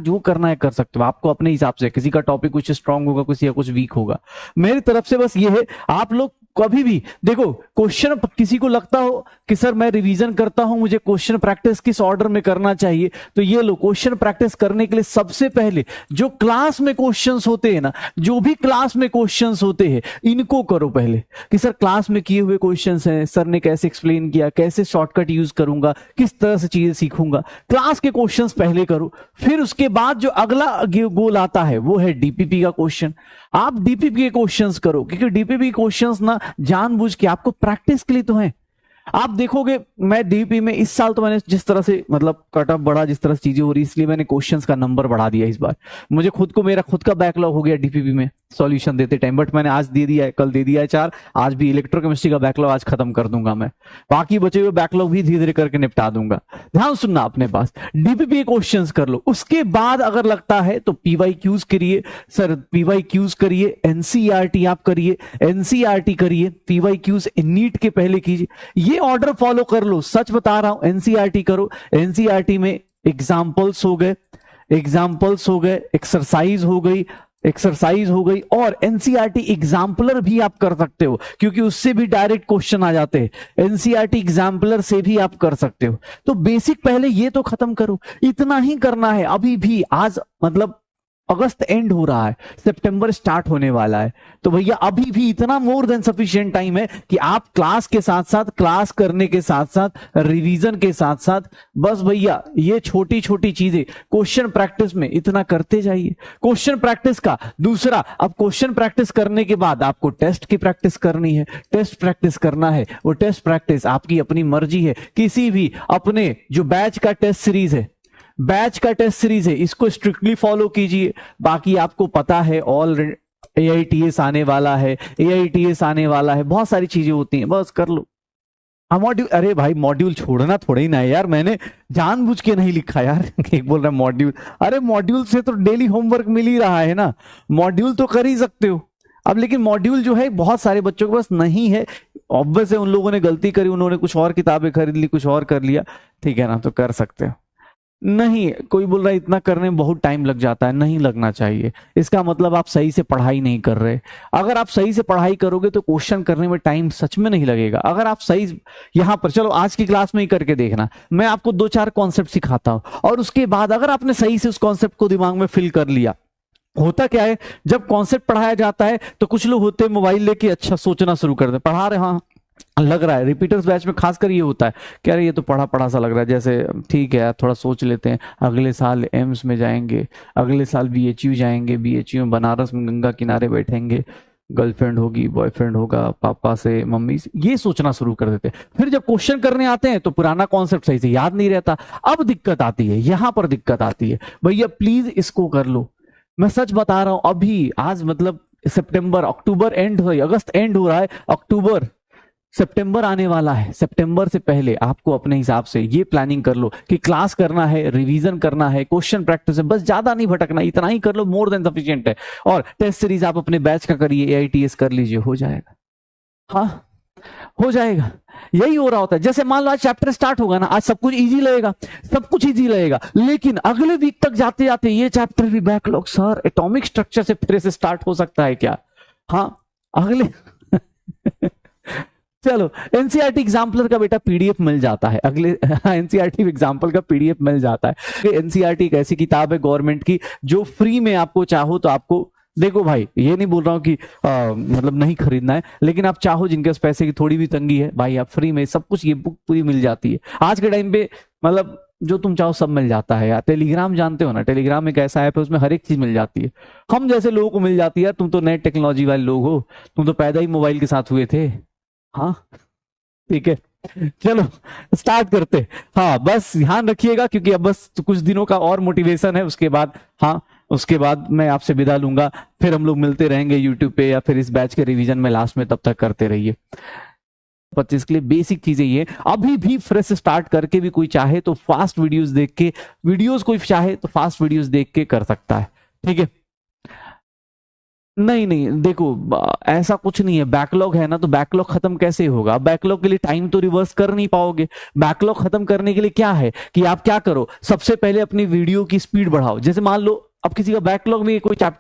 जो करना है कर सकते हो, आपको अपने हिसाब से। किसी का टॉपिक कुछ स्ट्रांग होगा, किसी का कुछ वीक होगा। मेरी तरफ से बस ये है, आप लोग कभी भी देखो क्वेश्चन, किसी को लगता हो कि सर मैं रिवीजन करता हूं, मुझे क्वेश्चन प्रैक्टिस किस ऑर्डर में करना चाहिए, तो ये लो, क्वेश्चन प्रैक्टिस करने के लिए सबसे पहले जो क्लास में क्वेश्चंस होते हैं ना, जो भी क्लास में क्वेश्चंस होते हैं, इनको करो पहले। कि सर क्लास में किए हुए क्वेश्चंस हैं, सर ने कैसे एक्सप्लेन किया, कैसे शॉर्टकट यूज करूंगा, किस तरह से चीजें सीखूंगा, क्लास के क्वेश्चंस पहले करो। फिर उसके बाद जो अगला गोल आता है वो है डीपीपी का क्वेश्चन। आप डीपीपी के क्वेश्चंस करो, क्योंकि डीपीपी क्वेश्चंस ना जानबूझ के आपको प्रैक्टिस के लिए तो है। आप देखोगे मैं डीपी में इस साल तो मैंने जिस तरह से मतलब कट ऑफ बढ़ा, जिस तरह से चीजें हो रही, इसलिए मैंने क्वेश्चंस का नंबर बढ़ा दिया इस बार। मुझे खुद को, मेरा खुद का बैकलॉग हो गया डीपीपी में सॉल्यूशन देते टाइम, बट मैंने आज दे दिया है, कल दे दिया है 4, आज भी इलेक्ट्रोकेमिस्ट्री का बैकलॉग आज खत्म कर दूंगा मैं। बाकी बचे हुए बैकलॉग भी धीरे धीरे करके निपटा दूंगा। ध्यान सुनना अपने पास, डीपीपी क्वेश्चंस कर लो। उसके बाद अगर लगता है तो पीवाईक्यूज करिए, सर पीवाईक्यूज करिए, एनसीईआरटी आप करिए, एनसीईआरटी करिए, पीवाईक्यूज नीट के पहले कीजिए। ये ऑर्डर फॉलो कर लो, सच बता रहा हूं। एनसीईआरटी करो, एनसीईआरटी में एग्जाम्पल्स हो गए, एक्सरसाइज हो गई, और एनसीईआरटी एग्जाम्पलर भी आप कर सकते हो, क्योंकि उससे भी डायरेक्ट क्वेश्चन आ जाते हैं। एनसीईआरटी एग्जाम्पलर से भी आप कर सकते हो। तो बेसिक पहले ये तो खत्म करो, इतना ही करना है अभी भी। आज मतलब अगस्त एंड हो रहा है, सितंबर स्टार्ट होने वाला है, तो भैया अभी भी इतना मोर देन सफिशिएंट टाइम है कि आप क्लास के साथ साथ, क्लास करने के साथ साथ, रिवीजन के साथ साथ, बस भैया ये छोटी छोटी चीजें क्वेश्चन प्रैक्टिस में इतना करते जाइए। क्वेश्चन प्रैक्टिस का दूसरा, अब क्वेश्चन प्रैक्टिस करने के बाद आपको टेस्ट की प्रैक्टिस करनी है, टेस्ट प्रैक्टिस करना है। वो टेस्ट प्रैक्टिस आपकी अपनी मर्जी है, किसी भी अपने जो बैच का टेस्ट सीरीज है, बैच का टेस्ट सीरीज है, इसको स्ट्रिक्टली फॉलो कीजिए। बाकी आपको पता है ऑल एआईटीएस आने वाला है, एआईटीएस आने वाला है, बहुत सारी चीजें होती हैं, बस कर लो। मॉड्यूल, अरे भाई मॉड्यूल छोड़ना थोड़ा ही ना है यार, मैंने जानबूझ के नहीं लिखा यार। एक बोल रहा मॉड्यूल, अरे मॉड्यूल से तो डेली होमवर्क मिल ही रहा है ना, मॉड्यूल तो कर ही सकते हो। अब लेकिन मॉड्यूल जो है बहुत सारे बच्चों के पास नहीं है, ऑब्वियस है उन लोगों ने गलती करी, उन्होंने कुछ और किताबें खरीद ली, कुछ और कर लिया, ठीक है ना, तो कर सकते हो। नहीं, कोई बोल रहा है इतना करने में बहुत टाइम लग जाता है, नहीं लगना चाहिए। इसका मतलब आप सही से पढ़ाई नहीं कर रहे। अगर आप सही से पढ़ाई करोगे तो क्वेश्चन करने में टाइम सच में नहीं लगेगा। अगर आप सही, यहां पर चलो आज की क्लास में ही करके देखना, मैं आपको 2-4 कॉन्सेप्ट सिखाता हूं, और उसके बाद अगर आपने सही से उस कॉन्सेप्ट को दिमाग में फिल कर लिया, होता क्या है जब कॉन्सेप्ट पढ़ाया जाता है तो कुछ लोग होते हैं मोबाइल लेके अच्छा सोचना शुरू कर दे, पढ़ा रहे, हाँ लग रहा है, रिपीटर्स बैच में खासकर ये होता है, क्या ये तो पढ़ा पढ़ा सा लग रहा है, जैसे ठीक है थोड़ा सोच लेते हैं, अगले साल एम्स में जाएंगे, अगले साल बीएचयू जाएंगे, बीएचयू में बनारस में गंगा किनारे बैठेंगे, गर्लफ्रेंड होगी, बॉयफ्रेंड होगा, पापा से, मम्मी से, ये सोचना शुरू कर देते हैं। फिर जब क्वेश्चन करने आते हैं तो पुराना कॉन्सेप्ट सही से याद नहीं रहता। अब दिक्कत आती है, यहां पर दिक्कत आती है। भैया प्लीज इसको कर लो, मैं सच बता रहा हूं। अभी आज मतलब सितंबर, अक्टूबर एंड हो, अगस्त एंड हो रहा है, अक्टूबर, सितंबर आने वाला है। सितंबर से पहले आपको अपने हिसाब से ये प्लानिंग कर लो कि क्लास करना है, रिवीजन करना है, क्वेश्चन प्रैक्टिस है, बस ज्यादा नहीं भटकना, इतना ही कर लो, मोर देन सफिशिएंट है। और टेस्ट सीरीज आप अपने बैच का करिए, एआईटीएस कर लीजिए, हो जाएगा, हाँ हो जाएगा। यही हो रहा होता है, जैसे मान लो आज चैप्टर स्टार्ट होगा ना, आज सब कुछ इजी लगेगा, सब कुछ इजी लगेगा, लेकिन अगले वीक तक जाते जाते ये चैप्टर भी बैकलॉग, सर एटॉमिक स्ट्रक्चर से फिर से स्टार्ट हो सकता है क्या? हाँ अगले चलो एनसीईआरटी एग्जाम्पलर का बेटा पीडीएफ मिल जाता है, अगले एनसीईआरटी एग्जाम्पल का पीडीएफ मिल जाता है। एनसीईआरटी एक ऐसी किताब है गवर्नमेंट की जो फ्री में आपको चाहो तो आपको, देखो भाई ये नहीं बोल रहा हूं कि मतलब नहीं खरीदना है, लेकिन आप चाहो जिनके पास पैसे की थोड़ी भी तंगी है, भाई आप फ्री में सब कुछ, ये बुक पूरी मिल जाती है आज के टाइम पे, मतलब जो तुम चाहो सब मिल जाता है यार। टेलीग्राम जानते हो ना, टेलीग्राम एक ऐसा ऐप है, उसमें हर एक चीज मिल जाती है, हम जैसे लोगों को मिल जाती है यार। तुम तो नए टेक्नोलॉजी वाले लोग हो, तुम तो पैदा ही मोबाइल के साथ हुए थे, हाँ ठीक है चलो स्टार्ट करते। हाँ बस ध्यान रखिएगा, क्योंकि अब बस कुछ दिनों का और मोटिवेशन है, उसके बाद हाँ उसके बाद मैं आपसे विदा लूंगा, फिर हम लोग मिलते रहेंगे यूट्यूब पे या फिर इस बैच के रिवीजन में लास्ट में, तब तक करते रहिए। 25 के लिए बेसिक चीजें ये, अभी भी फ्रेश स्टार्ट करके भी कोई चाहे तो फास्ट वीडियोस देख के, वीडियोस कोई चाहे तो फास्ट वीडियोस देख के कर सकता है, ठीक है। नहीं नहीं, देखो ऐसा कुछ नहीं है। बैकलॉग है ना, तो बैकलॉग खत्म कैसे होगा? बैकलॉग के लिए टाइम तो रिवर्स कर नहीं पाओगे। बैकलॉग खत्म करने के लिए क्या है कि आप क्या करो, सबसे पहले अपनी वीडियो की स्पीड बढ़ाओ। जैसे मान लो अब किसी का बैकलॉग में कोई चैप्टर